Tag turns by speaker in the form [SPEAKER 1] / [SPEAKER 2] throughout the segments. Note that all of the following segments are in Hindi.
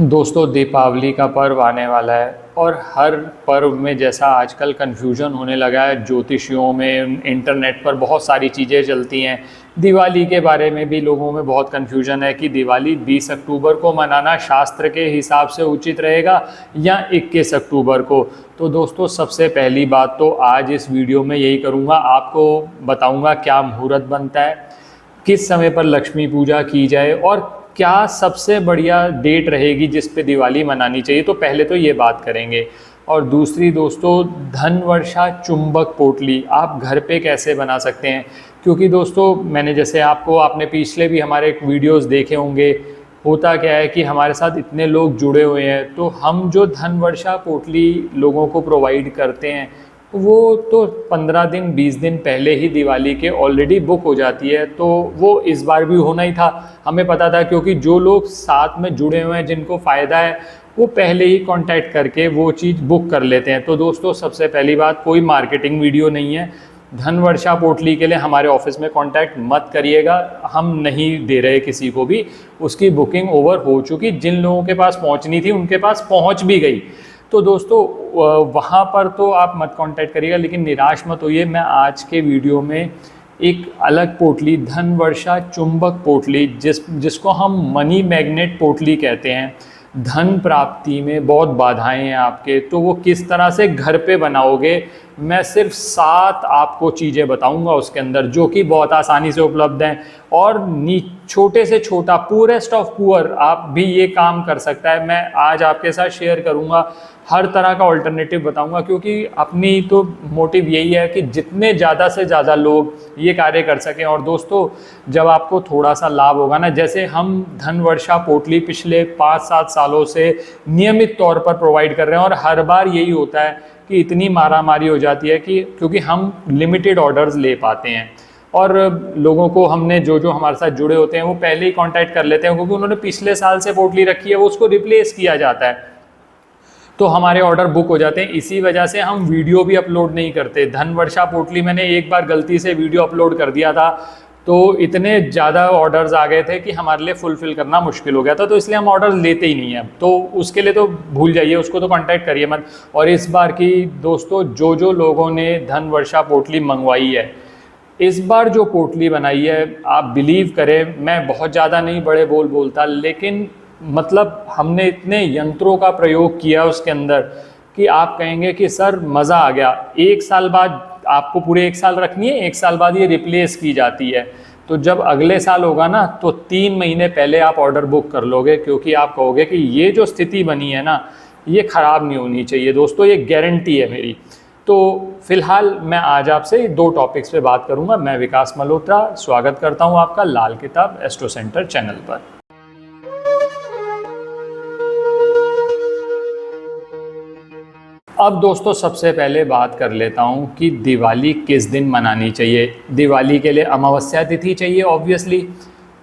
[SPEAKER 1] दोस्तों, दीपावली का पर्व आने वाला है और हर पर्व में जैसा आजकल कन्फ्यूजन होने लगा है, ज्योतिषियों में इंटरनेट पर बहुत सारी चीज़ें चलती हैं। दिवाली के बारे में भी लोगों में बहुत कन्फ्यूजन है कि दिवाली 20 अक्टूबर को मनाना शास्त्र के हिसाब से उचित रहेगा या 21 अक्टूबर को। तो दोस्तों, सबसे पहली बात तो आज इस वीडियो में यही करूँगा, आपको बताऊँगा क्या मुहूर्त बनता है, किस समय पर लक्ष्मी पूजा की जाए और क्या सबसे बढ़िया डेट रहेगी जिस पे दिवाली मनानी चाहिए। तो पहले तो ये बात करेंगे। और दूसरी दोस्तों, धन वर्षा चुंबक पोटली आप घर पे कैसे बना सकते हैं, क्योंकि दोस्तों मैंने जैसे आपने पिछले भी हमारे वीडियोस देखे होंगे। होता क्या है कि हमारे साथ इतने लोग जुड़े हुए हैं, तो हम जो धन वर्षा पोटली लोगों को प्रोवाइड करते हैं वो तो 15 दिन 20 दिन पहले ही दिवाली के ऑलरेडी बुक हो जाती है। तो वो इस बार भी होना ही था, हमें पता था, क्योंकि जो लोग साथ में जुड़े हुए हैं जिनको फ़ायदा है वो पहले ही कांटेक्ट करके वो चीज़ बुक कर लेते हैं। तो दोस्तों, सबसे पहली बात, कोई मार्केटिंग वीडियो नहीं है। धन वर्षा पोटली के लिए हमारे ऑफिस में कांटेक्ट मत करिएगा, हम नहीं दे रहे किसी को भी। उसकी बुकिंग ओवर हो चुकी, जिन लोगों के पास पहुंचनी थी उनके पास पहुंच भी गई। तो दोस्तों, वहाँ पर तो आप मत कांटेक्ट करिएगा, लेकिन निराश मत होइए। मैं आज के वीडियो में एक अलग पोटली, धन वर्षा चुंबक पोटली, जिसको हम मनी मैग्नेट पोटली कहते हैं, धन प्राप्ति में बहुत बाधाएं हैं आपके, तो वो किस तरह से घर पे बनाओगे, मैं सिर्फ 7 आपको चीज़ें बताऊंगा उसके अंदर, जो कि बहुत आसानी से उपलब्ध हैं। और छोटे से छोटा, पुअरेस्ट ऑफ पुअर आप भी ये काम कर सकता है। मैं आज आपके साथ शेयर करूंगा, हर तरह का ऑल्टरनेटिव बताऊंगा, क्योंकि अपनी तो मोटिव यही है कि जितने ज़्यादा से ज़्यादा लोग ये कार्य कर सकें। और दोस्तों, जब आपको थोड़ा सा लाभ होगा ना, जैसे हम धन वर्षा पोटली पिछले 5-7 सालों से नियमित तौर पर प्रोवाइड कर रहे हैं, और हर बार यही होता है कि इतनी मारामारी हो जाती है कि क्योंकि हम लिमिटेड ऑर्डर्स ले पाते हैं, और लोगों को हमने जो हमारे साथ जुड़े होते हैं वो पहले ही कांटेक्ट कर लेते हैं, क्योंकि उन्होंने पिछले साल से पोटली रखी है, वो उसको रिप्लेस किया जाता है, तो हमारे ऑर्डर बुक हो जाते हैं। इसी वजह से हम वीडियो भी अपलोड नहीं करते। धन वर्षा पोटली मैंने एक बार गलती से वीडियो अपलोड कर दिया था, तो इतने ज़्यादा ऑर्डर्स आ गए थे कि हमारे लिए फुलफ़िल करना मुश्किल हो गया था, तो इसलिए हम ऑर्डर लेते ही नहीं हैं। तो उसके लिए तो भूल जाइए, उसको तो कांटेक्ट करिए मत। और इस बार की दोस्तों, जो लोगों ने धन वर्षा पोटली मंगवाई है, इस बार जो पोटली बनाई है, आप बिलीव करें, मैं बहुत ज़्यादा नहीं बड़े बोलता, लेकिन मतलब हमने इतने यंत्रों का प्रयोग किया उसके अंदर कि आप कहेंगे कि सर मज़ा आ गया। 1 साल बाद आपको पूरे 1 साल रखनी है, 1 साल बाद ये रिप्लेस की जाती है। तो जब अगले साल होगा ना, तो 3 महीने पहले आप ऑर्डर बुक कर लोगे, क्योंकि आप कहोगे कि ये जो स्थिति बनी है ना, ये ख़राब नहीं होनी चाहिए। दोस्तों, ये गारंटी है मेरी। तो फिलहाल मैं आज आपसे 2 टॉपिक्स पे बात करूंगा। मैं विकास मल्होत्रा स्वागत करता हूं आपका लाल किताब एस्ट्रो सेंटर चैनल पर। अब दोस्तों, सबसे पहले बात कर लेता हूं कि दिवाली किस दिन मनानी चाहिए। दिवाली के लिए अमावस्या तिथि चाहिए ऑब्वियसली।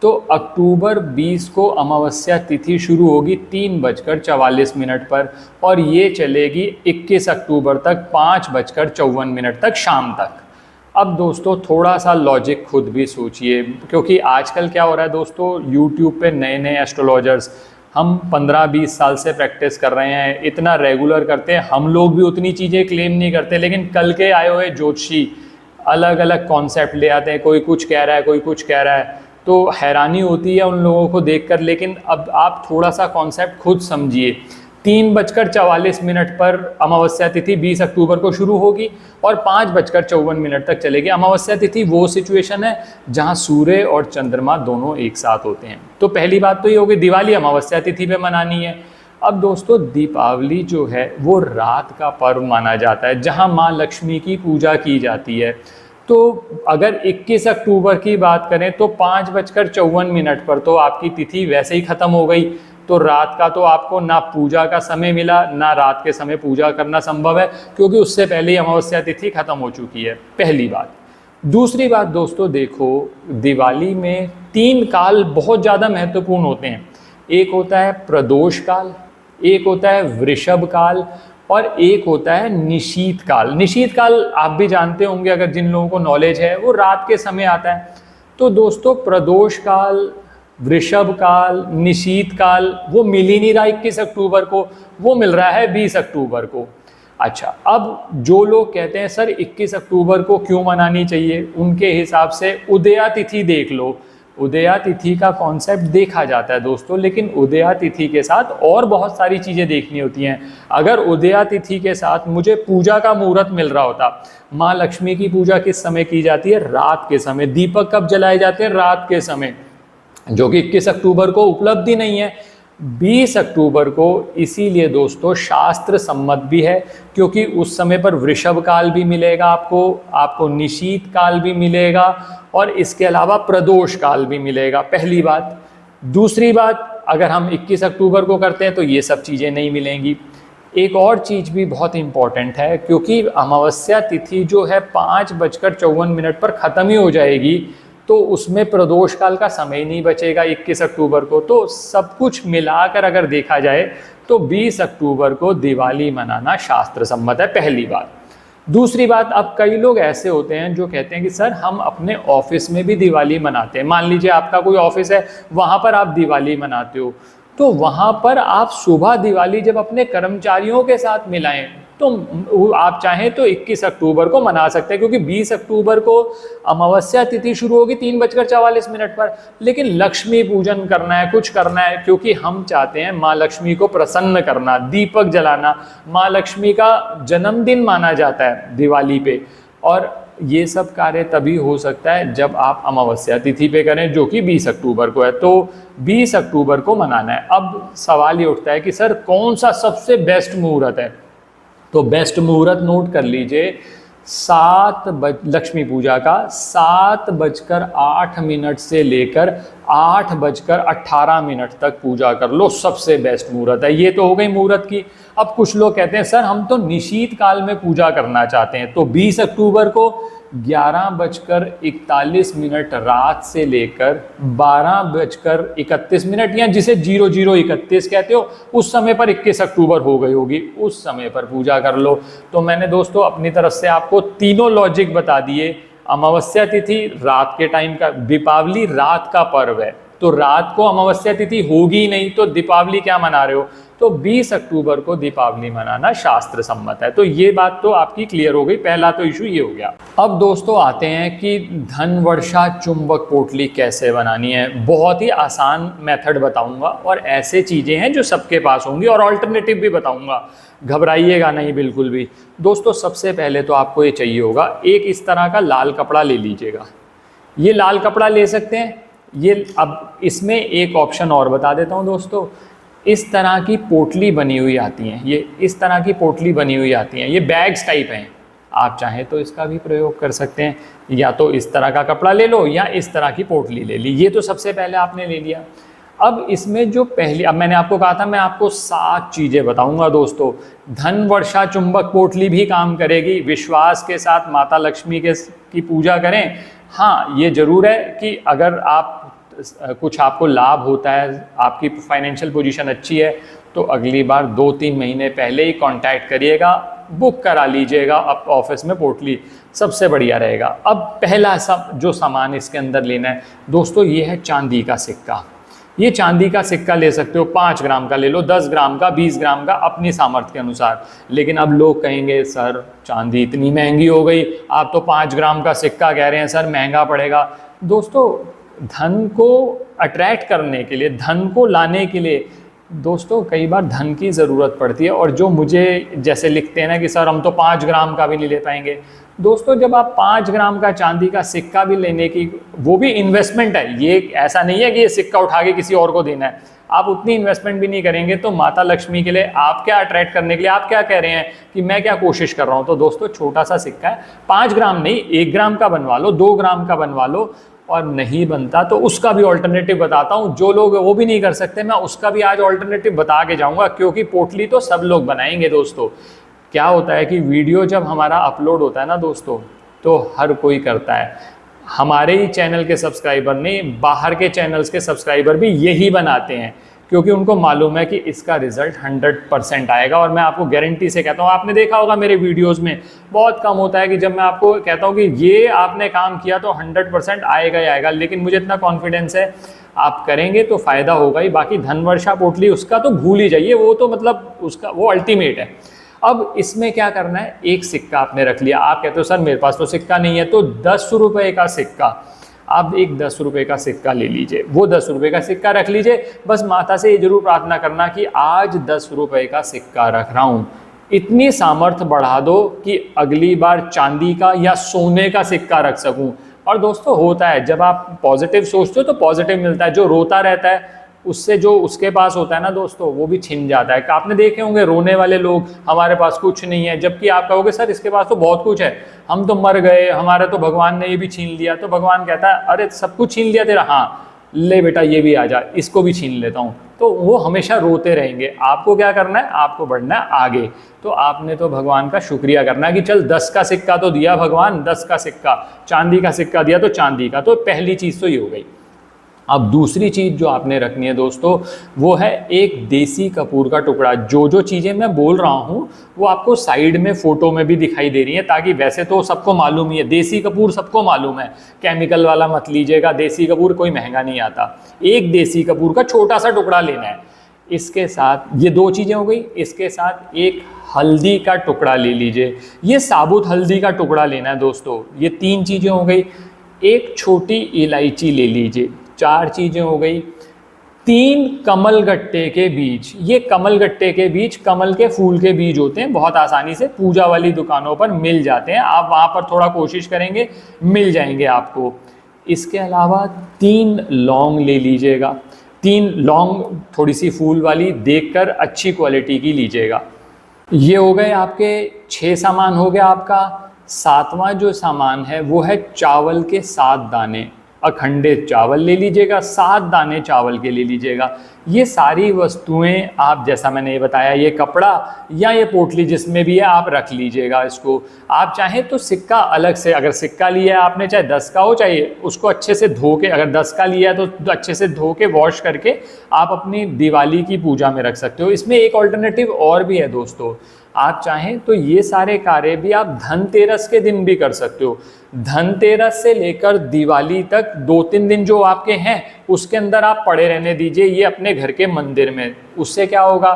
[SPEAKER 1] तो अक्टूबर 20 को अमावस्या तिथि शुरू होगी 3:44 पर, और ये चलेगी 21 अक्टूबर तक 5:54 तक शाम तक। अब दोस्तों, थोड़ा सा लॉजिक खुद भी सोचिए, क्योंकि आजकल क्या हो रहा है दोस्तों, यूट्यूब पे नए नए एस्ट्रोलॉजर्स, हम 15-20 साल से प्रैक्टिस कर रहे हैं, इतना रेगुलर करते हैं, हम लोग भी उतनी चीज़ें क्लेम नहीं करते, लेकिन कल के आए हुए ज्योतिषी अलग अलग कॉन्सेप्ट ले आते हैं। कोई कुछ कह रहा है, कोई कुछ कह रहा है, तो हैरानी होती है उन लोगों को देखकर। लेकिन अब आप थोड़ा सा कॉन्सेप्ट खुद समझिए। 3:44 पर अमावस्या तिथि 20 अक्टूबर को शुरू होगी और 5:54 तक चलेगी। अमावस्या तिथि वो सिचुएशन है जहां सूर्य और चंद्रमा दोनों एक साथ होते हैं। तो पहली बात तो ये होगी, दिवाली अमावस्या तिथि पे मनानी है। अब दोस्तों, दीपावली जो है वो रात का पर्व माना जाता है, जहां माँ लक्ष्मी की पूजा की जाती है। तो अगर 21 अक्टूबर की बात करें तो 5:54 पर तो आपकी तिथि वैसे ही ख़त्म हो गई। तो रात का तो आपको ना पूजा का समय मिला, ना रात के समय पूजा करना संभव है, क्योंकि उससे पहले ही अमावस्या तिथि खत्म हो चुकी है। पहली बात। दूसरी बात दोस्तों, देखो, दिवाली में 3 काल बहुत ज़्यादा महत्वपूर्ण होते हैं। एक होता है प्रदोष काल, एक होता है वृषभ काल, और एक होता है निशीत काल। निशीत काल आप भी जानते होंगे, अगर जिन लोगों को नॉलेज है, वो रात के समय आता है। तो दोस्तों, प्रदोष काल वृषभ काल, निशीत काल वो मिल ही नहीं रहा 21 अक्टूबर को, वो मिल रहा है 20 अक्टूबर को। अच्छा, अब जो लोग कहते हैं सर 21 अक्टूबर को क्यों मनानी चाहिए, उनके हिसाब से उदया तिथि देख लो। उदया तिथि का कॉन्सेप्ट देखा जाता है दोस्तों, लेकिन उदया तिथि के साथ और बहुत सारी चीज़ें देखनी होती हैं। अगर उदया तिथि के साथ मुझे पूजा का मुहूर्त मिल रहा होता, माँ लक्ष्मी की पूजा किस समय की जाती है, रात के समय। दीपक कब जलाए जाते हैं, रात के समय, जो कि 21 अक्टूबर को उपलब्धि नहीं है। 20 अक्टूबर को इसीलिए दोस्तों शास्त्र सम्मत भी है, क्योंकि उस समय पर वृषभ काल भी मिलेगा आपको निशीत काल भी मिलेगा, और इसके अलावा प्रदोष काल भी मिलेगा, पहली बात। दूसरी बात, अगर हम 21 अक्टूबर को करते हैं तो ये सब चीज़ें नहीं मिलेंगी। एक और चीज़ भी बहुत इम्पॉर्टेंट है, क्योंकि अमावस्या तिथि जो है 5:54 पर ख़त्म ही हो जाएगी, तो उसमें प्रदोष काल का समय नहीं बचेगा 21 अक्टूबर को। तो सब कुछ मिलाकर अगर देखा जाए तो 20 अक्टूबर को दिवाली मनाना शास्त्र सम्मत है, पहली बात। दूसरी बात, अब कई लोग ऐसे होते हैं जो कहते हैं कि सर हम अपने ऑफिस में भी दिवाली मनाते हैं। मान लीजिए आपका कोई ऑफिस है, वहाँ पर आप दिवाली मनाते हो, तो वहाँ पर आप सुबह दिवाली जब अपने कर्मचारियों के साथ मिलाएं तो आप चाहें तो 21 अक्टूबर को मना सकते हैं, क्योंकि 20 अक्टूबर को अमावस्या तिथि शुरू होगी 3:44 पर, लेकिन लक्ष्मी पूजन करना है, कुछ करना है, क्योंकि हम चाहते हैं माँ लक्ष्मी को प्रसन्न करना, दीपक जलाना। माँ लक्ष्मी का जन्मदिन माना जाता है दिवाली पे, और ये सब कार्य तभी हो सकता है जब आप अमावस्या तिथि पे करें, जो कि 20 अक्टूबर को है। तो 20 अक्टूबर को मनाना है। अब सवाल ये उठता है कि सर कौन सा सबसे बेस्ट मुहूर्त है, तो बेस्ट मुहूर्त नोट कर लीजिए, लक्ष्मी पूजा का 7:08 से लेकर 8:18 तक पूजा कर लो, सबसे बेस्ट मुहूर्त है। ये तो हो गई मुहूर्त की। अब कुछ लोग कहते हैं सर हम तो निशीत काल में पूजा करना चाहते हैं, तो 20 अक्टूबर को 11:41 रात से लेकर 12:31, या जिसे 00:31 कहते हो, उस समय पर 21 अक्टूबर हो गई होगी, उस समय पर पूजा कर लो। तो मैंने दोस्तों अपनी तरफ से आपको तीनों लॉजिक बता दिए। अमावस्या तिथि रात के टाइम का, दीपावली रात का पर्व है, तो रात को अमावस्या तिथि होगी नहीं, तो दीपावली क्या मना रहे हो, तो 20 अक्टूबर को दीपावली मनाना शास्त्र सम्मत है। तो ये बात तो आपकी क्लियर हो गई, पहला तो इशू ये हो गया। अब दोस्तों आते हैं कि धन वर्षा चुंबक पोटली कैसे बनानी है। बहुत ही आसान मेथड बताऊंगा, और ऐसे चीज़ें हैं जो सबके पास होंगी, और ऑल्टरनेटिव भी बताऊंगा, घबराइएगा नहीं बिल्कुल भी। दोस्तों सबसे पहले तो आपको ये चाहिए होगा, एक इस तरह का लाल कपड़ा ले लीजिएगा। ये लाल कपड़ा ले सकते हैं ये। अब इसमें एक ऑप्शन और बता देता हूँ दोस्तों, इस तरह की पोटली बनी हुई आती हैं, ये इस तरह की पोटली बनी हुई आती हैं, ये बैग्स टाइप हैं। आप चाहें तो इसका भी प्रयोग कर सकते हैं, या तो इस तरह का कपड़ा ले लो या इस तरह की पोटली ले ली। ये तो सबसे पहले आपने ले लिया। अब इसमें जो पहली, अब मैंने आपको कहा था मैं आपको 7 चीज़ें बताऊंगा दोस्तों। धन वर्षा चुंबक पोटली भी काम करेगी, विश्वास के साथ माता लक्ष्मी की पूजा करें। हाँ, ये ज़रूर है कि अगर आप कुछ आपको लाभ होता है, आपकी फाइनेंशियल पोजीशन अच्छी है, तो अगली बार 2-3 महीने पहले ही कांटेक्ट करिएगा, बुक करा लीजिएगा अब ऑफिस में पोटली, सबसे बढ़िया रहेगा। अब पहला जो सामान इसके अंदर लेना है दोस्तों, ये है चांदी का सिक्का। ये चांदी का सिक्का ले सकते हो, 5 ग्राम का ले लो, 10 ग्राम का, 20 ग्राम का, अपनी सामर्थ्य के अनुसार। लेकिन अब लोग कहेंगे सर चांदी इतनी महंगी हो गई, आप तो 5 ग्राम का सिक्का कह रहे हैं सर, महंगा पड़ेगा। दोस्तों धन को अट्रैक्ट करने के लिए, धन को लाने के लिए दोस्तों कई बार धन की ज़रूरत पड़ती है, और जो मुझे जैसे लिखते हैं ना कि सर हम तो 5 ग्राम का भी नहीं ले पाएंगे। दोस्तों जब आप 5 ग्राम का चांदी का सिक्का भी लेने की, वो भी इन्वेस्टमेंट है, ये ऐसा नहीं है कि ये सिक्का उठा के किसी और को देना है, आप उतनी इन्वेस्टमेंट भी नहीं करेंगे, तो माता लक्ष्मी के लिए आप क्या अट्रैक्ट करने के लिए आप क्या कह रहे हैं कि मैं क्या कोशिश कर रहा हूँ। तो दोस्तों छोटा सा सिक्का है, 5 ग्राम नहीं, 1 ग्राम का बनवा लो, 2 ग्राम का बनवा लो, और नहीं बनता तो उसका भी ऑल्टरनेटिव बताता हूँ। जो लोग वो भी नहीं कर सकते, मैं उसका भी आज ऑल्टरनेटिव बता के जाऊँगा, क्योंकि पोटली तो सब लोग बनाएंगे दोस्तों। क्या होता है कि वीडियो जब हमारा अपलोड होता है ना दोस्तों, तो हर कोई करता है। हमारे ही चैनल के सब्सक्राइबर नहीं, बाहर के चैनल्स के सब्सक्राइबर भी यही बनाते हैं, क्योंकि उनको मालूम है कि इसका रिजल्ट 100% आएगा। और मैं आपको गारंटी से कहता हूँ, आपने देखा होगा मेरे वीडियोस में बहुत कम होता है कि जब मैं आपको कहता हूँ कि ये आपने काम किया तो 100% आएगा ही आएगा, लेकिन मुझे इतना कॉन्फिडेंस है आप करेंगे तो फ़ायदा होगा ही। बाकी धन वर्षा पोटली उसका तो भूल ही जाइए, वो तो मतलब उसका वो अल्टीमेट है। अब इसमें क्या करना है, एक सिक्का आपने रख लिया। आप कहते हो सर मेरे पास तो सिक्का नहीं है, तो 10 रुपये का सिक्का, आप एक 10 रुपये का सिक्का ले लीजिए, वो 10 रुपये का सिक्का रख लीजिए। बस माता से ये जरूर प्रार्थना करना कि आज 10 रुपये का सिक्का रख रहा हूँ, इतनी सामर्थ्य बढ़ा दो कि अगली बार चांदी का या सोने का सिक्का रख सकूं। और दोस्तों होता है, जब आप पॉजिटिव सोचते हो तो पॉजिटिव मिलता है। जो रोता रहता है उससे जो उसके पास होता है ना दोस्तों, वो भी छिन जाता है। आपने देखे होंगे रोने वाले लोग, हमारे पास कुछ नहीं है, जबकि आप कहोगे सर इसके पास तो बहुत कुछ है, हम तो मर गए, हमारे तो भगवान ने ये भी छीन लिया। तो भगवान कहता है अरे सब कुछ छीन लिया तेरा, हाँ ले बेटा ये भी आ जा, इसको भी छीन लेता हूँ। तो वो हमेशा रोते रहेंगे। आपको क्या करना है, आपको बढ़ना है आगे। तो आपने तो भगवान का शुक्रिया करना है कि चल 10 का सिक्का तो दिया भगवान, 10 का सिक्का, चांदी का सिक्का दिया तो चांदी का। तो पहली चीज़ तो ये हो गई। अब दूसरी चीज़ जो आपने रखनी है दोस्तों, वो है एक देसी कपूर का टुकड़ा। जो चीज़ें मैं बोल रहा हूँ वो आपको साइड में फ़ोटो में भी दिखाई दे रही है, ताकि वैसे तो सबको मालूम ही है, देसी कपूर सबको मालूम है, केमिकल वाला मत लीजिएगा, देसी कपूर कोई महंगा नहीं आता। एक देसी कपूर का छोटा सा टुकड़ा लेना है। इसके साथ ये 2 चीज़ें हो गई। इसके साथ एक हल्दी का टुकड़ा ले लीजिए, ये साबुत हल्दी का टुकड़ा लेना है दोस्तों। ये 3 चीज़ें हो गई। एक छोटी इलायची ले लीजिए, 4 चीज़ें हो गई। 3 कमल गट्टे के बीज, ये कमल गट्टे के बीज कमल के फूल के बीज होते हैं, बहुत आसानी से पूजा वाली दुकानों पर मिल जाते हैं, आप वहाँ पर थोड़ा कोशिश करेंगे मिल जाएंगे आपको। इसके अलावा 3 लौंग ले लीजिएगा, 3 लौंग थोड़ी सी फूल वाली देखकर अच्छी क्वालिटी की लीजिएगा। ये हो गए आपके 6 सामान हो गया आपका। 7वां जो सामान है वो है चावल के 7 दाने, अखंडित चावल ले लीजिएगा, 7 दाने चावल के ले लीजिएगा। ये सारी वस्तुएं आप, जैसा मैंने ये बताया, ये कपड़ा या ये पोटली जिसमें भी है आप रख लीजिएगा इसको। आप चाहें तो सिक्का अलग से, अगर सिक्का लिया है आपने, चाहे 10 का हो, चाहे उसको अच्छे से धो के, अगर 10 का लिया है तो अच्छे से धो के वॉश करके आप अपनी दिवाली की पूजा में रख सकते हो। इसमें एक ऑल्टरनेटिव और भी है दोस्तों, आप चाहें तो ये सारे कार्य भी आप धनतेरस के दिन भी कर सकते हो। धनतेरस से लेकर दिवाली तक 2-3 दिन जो आपके हैं उसके अंदर आप पड़े रहने दीजिए ये अपने घर के मंदिर में। उससे क्या होगा,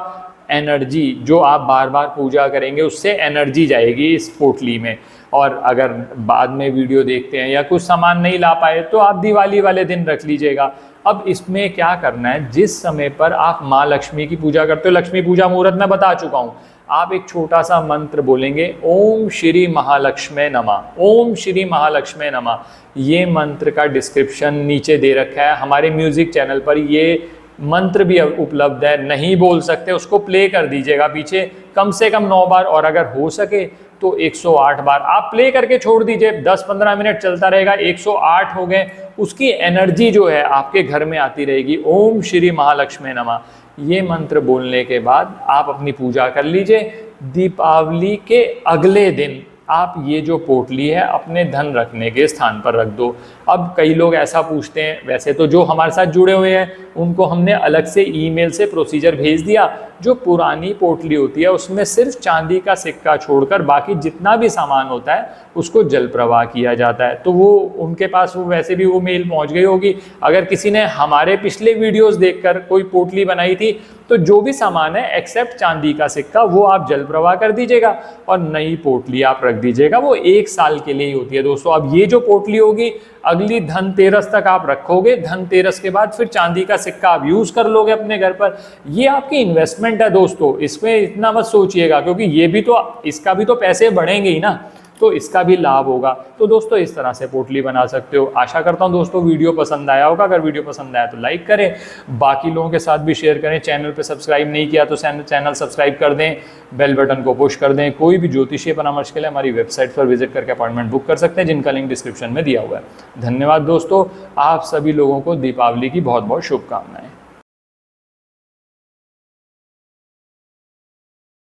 [SPEAKER 1] एनर्जी जो आप बार बार पूजा करेंगे उससे एनर्जी जाएगी इस पोटली में। और अगर बाद में वीडियो देखते हैं या कुछ सामान नहीं ला पाए तो आप दिवाली वाले दिन रख लीजिएगा। अब इसमें क्या करना है, जिस समय पर आप माँ लक्ष्मी की पूजा करते हो, लक्ष्मी पूजा मुहूर्त में बता चुका हूँ, आप एक छोटा सा मंत्र बोलेंगे, ओम श्री महालक्ष्मी नमः, ओम श्री महालक्ष्मी नमः। ये मंत्र का डिस्क्रिप्शन नीचे दे रखा है, हमारे म्यूजिक चैनल पर ये मंत्र भी उपलब्ध है। नहीं बोल सकते उसको प्ले कर दीजिएगा पीछे कम से कम 9 बार, और अगर हो सके तो 108 बार आप प्ले करके छोड़ दीजिए। 10-15 मिनट चलता रहेगा, 108 हो गए, उसकी एनर्जी जो है आपके घर में आती रहेगी। ओम श्री महालक्ष्मी नमः ये मंत्र बोलने के बाद आप अपनी पूजा कर लीजिए। दीपावली के अगले दिन आप ये जो पोटली है अपने धन रखने के स्थान पर रख दो। अब कई लोग ऐसा पूछते हैं, वैसे तो जो हमारे साथ जुड़े हुए हैं उनको हमने अलग से ईमेल से प्रोसीजर भेज दिया। जो पुरानी पोटली होती है उसमें सिर्फ चांदी का सिक्का छोड़कर बाकी जितना भी सामान होता है उसको जल प्रवाह किया जाता है। तो वो उनके पास वो वैसे भी वो मेल पहुंच गई होगी। अगर किसी ने हमारे पिछले वीडियोस देखकर कोई पोटली बनाई थी तो जो भी सामान है एक्सेप्ट चांदी का सिक्का वो आप जल प्रवाह कर दीजिएगा और नई पोटली आप रख दीजिएगा। वो 1 साल के लिए ही होती है दोस्तों। अब ये जो पोटली होगी अगली धनतेरस तक आप रखोगे, धनतेरस के बाद फिर चांदी का सिक्का आप यूज कर लोगे अपने घर पर। ये आपकी इन्वेस्टमेंट है दोस्तों, इसमें इतना मत सोचिएगा क्योंकि ये भी तो, इसका भी तो पैसे बढ़ेंगे ही ना, तो इसका भी लाभ होगा। तो दोस्तों इस तरह से पोटली बना सकते हो। आशा करता हूं दोस्तों वीडियो पसंद आया होगा। अगर वीडियो पसंद आया तो लाइक करें, बाकी लोगों के साथ भी शेयर करें। चैनल पे सब्सक्राइब नहीं किया तो चैनल सब्सक्राइब कर दें, बेल बटन को पुश कर दें। कोई भी ज्योतिषीय परामर्श के लिए हमारी वेबसाइट पर विजिट करके अपॉइंटमेंट बुक कर सकते हैं, जिनका लिंक डिस्क्रिप्शन में दिया हुआ है। धन्यवाद दोस्तों, आप सभी लोगों को दीपावली की बहुत बहुत शुभकामनाएं।